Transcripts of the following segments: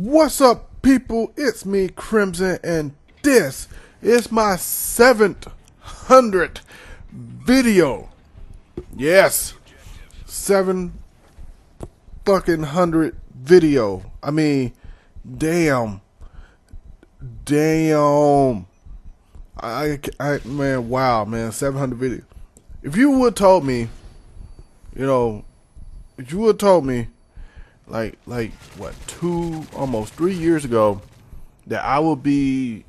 What's up, people? It's me, Crimson, and this is my 700th video. Yes, 7 fucking 100 video. I mean, damn. Man, wow, man, 700 video. If you would told me, if you would told me, like what, almost 3 years ago, that I would be,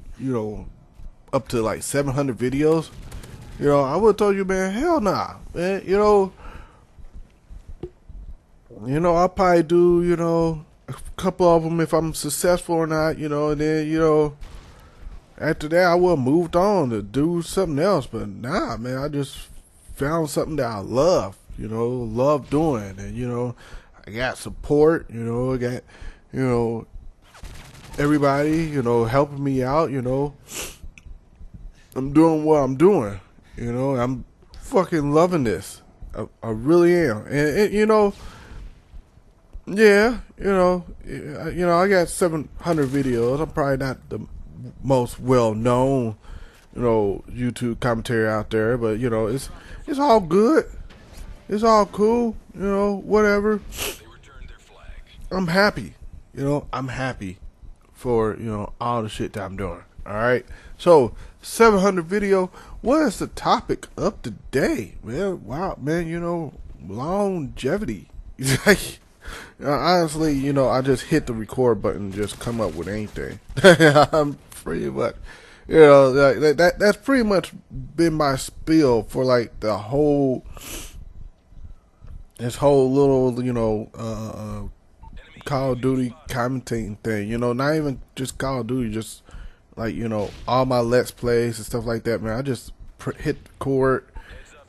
up to like 700 videos, I would have told you, man, hell nah, man. I'll probably do, a couple of them if I'm successful or not, and then, after that I would have moved on to do something else. But nah, man, I just found something that I love, love doing, and, I got support, I got, everybody, helping me out, I'm doing what I'm doing, I'm fucking loving this. I really am. And yeah, I got 700 videos. I'm probably not the most well known, YouTube commentary out there, but it's all good. It's all cool, whatever. I'm happy, I'm happy for, all the shit that I'm doing. All right. So 700 video. What is the topic of today, man? Wow, man, longevity. Honestly, I just hit the record button and just come up with anything. I'm pretty much, that's pretty much been my spiel for like the whole, this whole little, Call of Duty commentating thing, not even just Call of Duty, just like, all my Let's Plays and stuff like that, man. I just hit record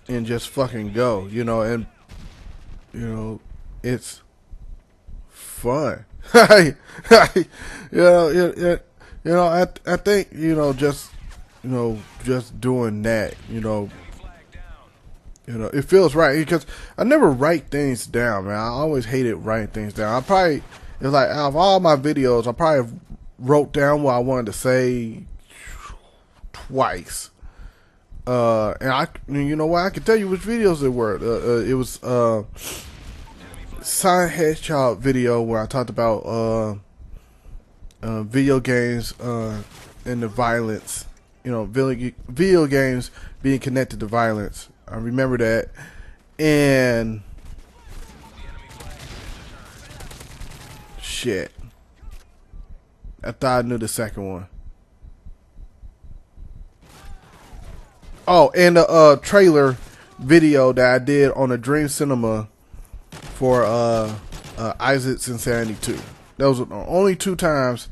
and just fucking go, and, it's fun. I think, just doing that, it feels right, because I never write things down, man. I always hated writing things down. It's like, out of all my videos, I probably wrote down what I wanted to say twice. And you know what? I can tell you which videos they were. It was Sonic Hedgehog video where I talked about video games and the violence. Video games being connected to violence. I remember that. And shit, I thought I knew the second one. Oh, and the trailer video that I did on the Dream Cinema for Isaac's Insanity 2. Those were the only 2 times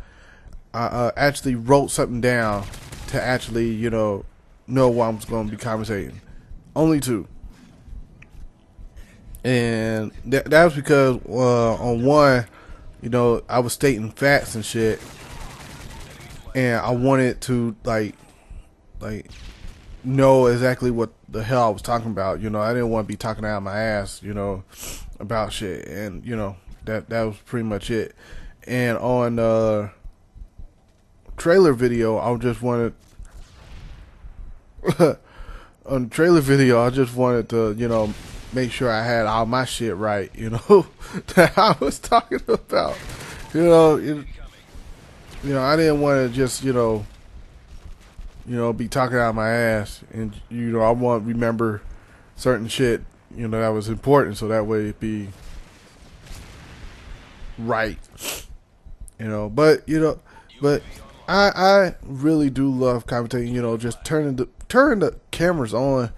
I actually wrote something down to actually, know what I'm going to be conversating. Only 2. And that was because on one, I was stating facts and shit, and I wanted to like know exactly what the hell I was talking about. I didn't want to be talking out of my ass, about shit, and that was pretty much it. And on trailer video, I just wanted on the trailer video, I just wanted to, make sure I had all my shit right, that I was talking about. I didn't want to just, be talking out of my ass, and I want to remember certain shit, that was important, so that way it be right, but I really do love commentating, just turning the cameras on,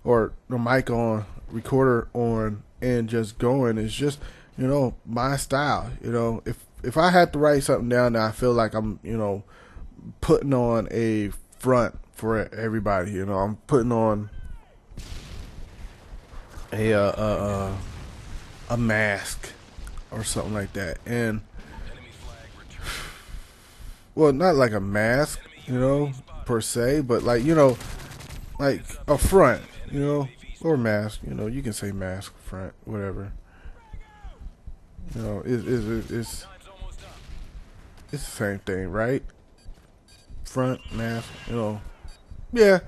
or the mic on, recorder on, and just going. It's just, my style. If I had to write something down that I feel like I'm, putting on a front for everybody, I'm putting on a mask or something like that. And well, not like a mask, per se, but like, like a front, or mask, you can say mask, front, whatever. It's it's the same thing, right? Front, mask, you know. Yeah,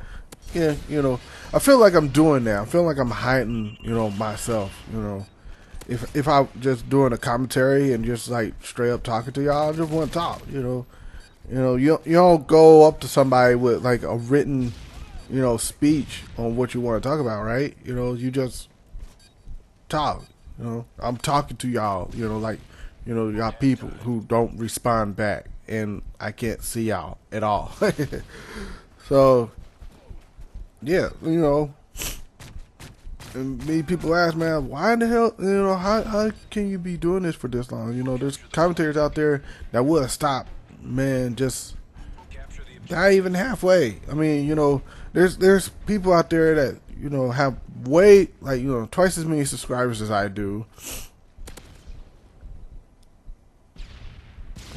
yeah, you know. I feel like I'm doing that. I feel like I'm hiding, you know, myself, you know. If I just doing a commentary and just like straight up talking to y'all, I just want to talk, you know. You don't go up to somebody with like a written, you know, speech on what you want to talk about, right? You know, you just talk. You know, I'm talking to y'all. You know, like, you know, y'all people who don't respond back, and I can't see y'all at all. So, yeah, you know, and many people ask, man, why in the hell, you know, how can you be doing this for this long? You know, there's commentators out there that would have stopped, man, just not even halfway. I mean, you know, there's people out there that, you know, have way, like, you know, twice as many subscribers as I do.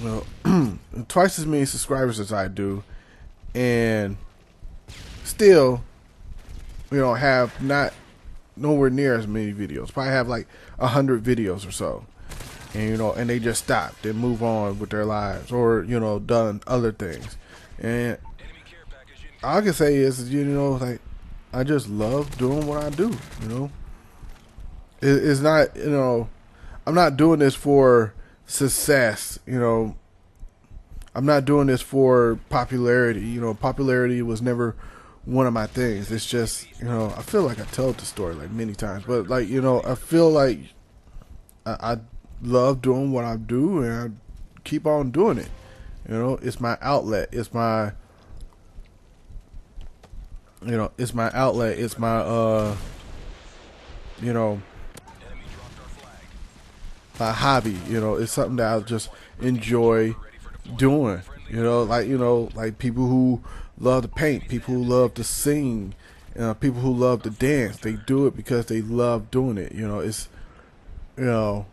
You know, twice as many subscribers as I do, and still, you know, have not nowhere near as many videos. Probably have like 100 videos or so, and you know, and they just stopped and move on with their lives, or you know, done other things. And all I can say is, you know, like, I just love doing what I do. You know, it's not, you know, I'm not doing this for success. You know, I'm not doing this for popularity. You know, popularity was never one of my things. It's just, you know, I feel like I told the story like many times, but like, you know, I feel like I love doing what I do, and I keep on doing it. You know, it's my outlet. It's my, you know, it's my outlet. It's my, you know, my hobby. You know, it's something that I just enjoy doing. You know, like people who love to paint, people who love to sing, people who love to dance. They do it because they love doing it. You know, it's, you know,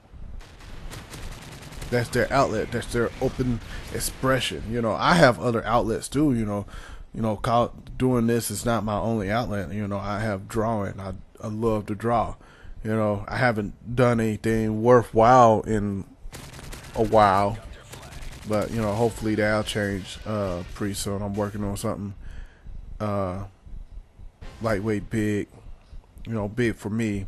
that's their outlet. That's their open expression. You know, I have other outlets too. You know, doing this is not my only outlet. You know, I have drawing. I love to draw. You know, I haven't done anything worthwhile in a while, but you know, hopefully that'll change pretty soon. I'm working on something lightweight, big. You know, big for me.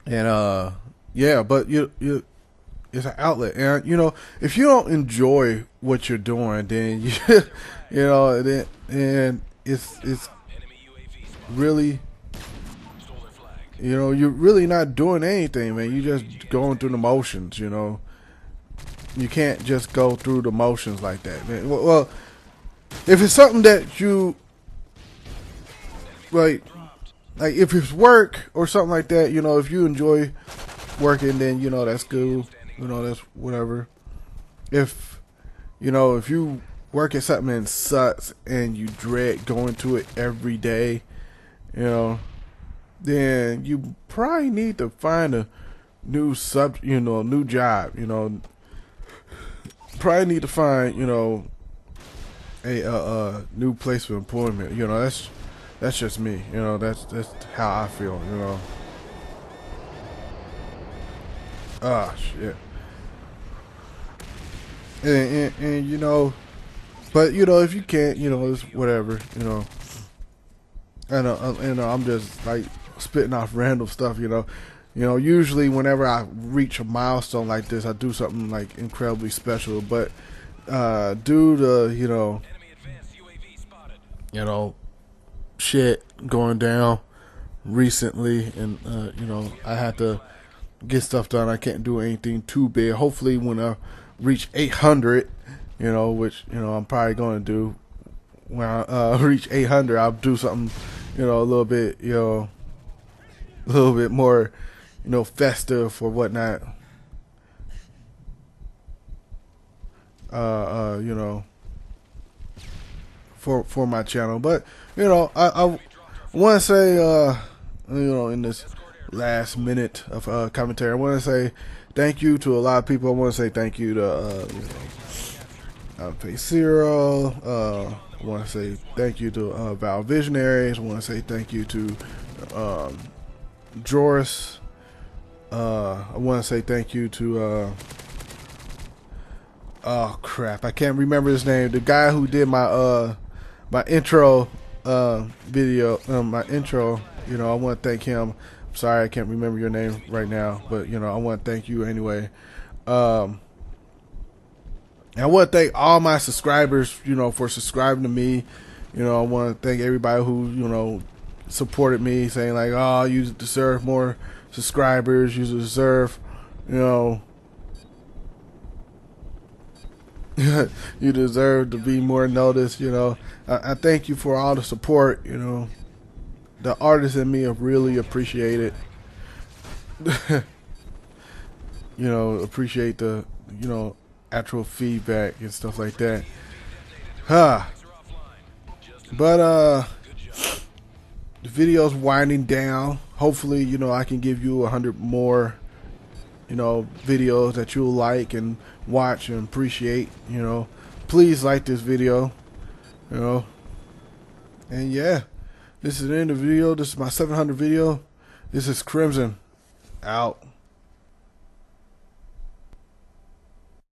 And yeah, but you it's an outlet, and you know, if you don't enjoy what you're doing, then you you know, then and it's really, you know, you're really not doing anything, man. You just going through the motions. You know, you can't just go through the motions like that, man. Well, if it's something that you like if it's work or something like that, you know, if you enjoy working, then you know, that's good. You know, that's whatever. If, you know, if you work at something and it sucks and you dread going to it every day, you know, then you probably need to find a new new job. You know, probably need to find, you know, a new place of employment. You know, that's just me. You know, that's how I feel. You know. Ah, shit. And you know, but you know, if you can't, you know, it's whatever. You know, you know, I'm just like spitting off random stuff. You know, usually whenever I reach a milestone like this, I do something like incredibly special. But due to you know, shit going down recently, and you know, I had to get stuff done. I can't do anything too big. Hopefully, when I reach 800, you know, which you know I'm probably going to do. When I reach 800, I'll do something, you know, a little bit, you know, a little bit more, you know, festive or whatnot. You know, for my channel. But you know, I want to say, you know, in this last minute of commentary, I want to say thank you to a lot of people. I want to say thank you to you know, Face Zero. I want to say thank you to Val Visionaries. I want to say thank you to Joris. I want to say thank you to oh crap, I can't remember his name. The guy who did my intro video, my intro. You know, I want to thank him. I'm sorry, I can't remember your name right now, but you know, I want to thank you anyway. And I want to thank all my subscribers, you know, for subscribing to me. You know, I want to thank everybody who, you know, supported me, saying like, "Oh, you deserve more subscribers. You deserve, you know, you deserve to be more noticed." You know, I thank you for all the support. You know, the artists in me have really appreciated. You know, appreciate the, you know, actual feedback and stuff like that. Huh. But the video's winding down. Hopefully, you know, I can give you 100 more, you know, videos that you'll like and watch and appreciate. You know, please like this video. You know, and yeah, this is the end of the video. This is my 700 video. This is Crimson out.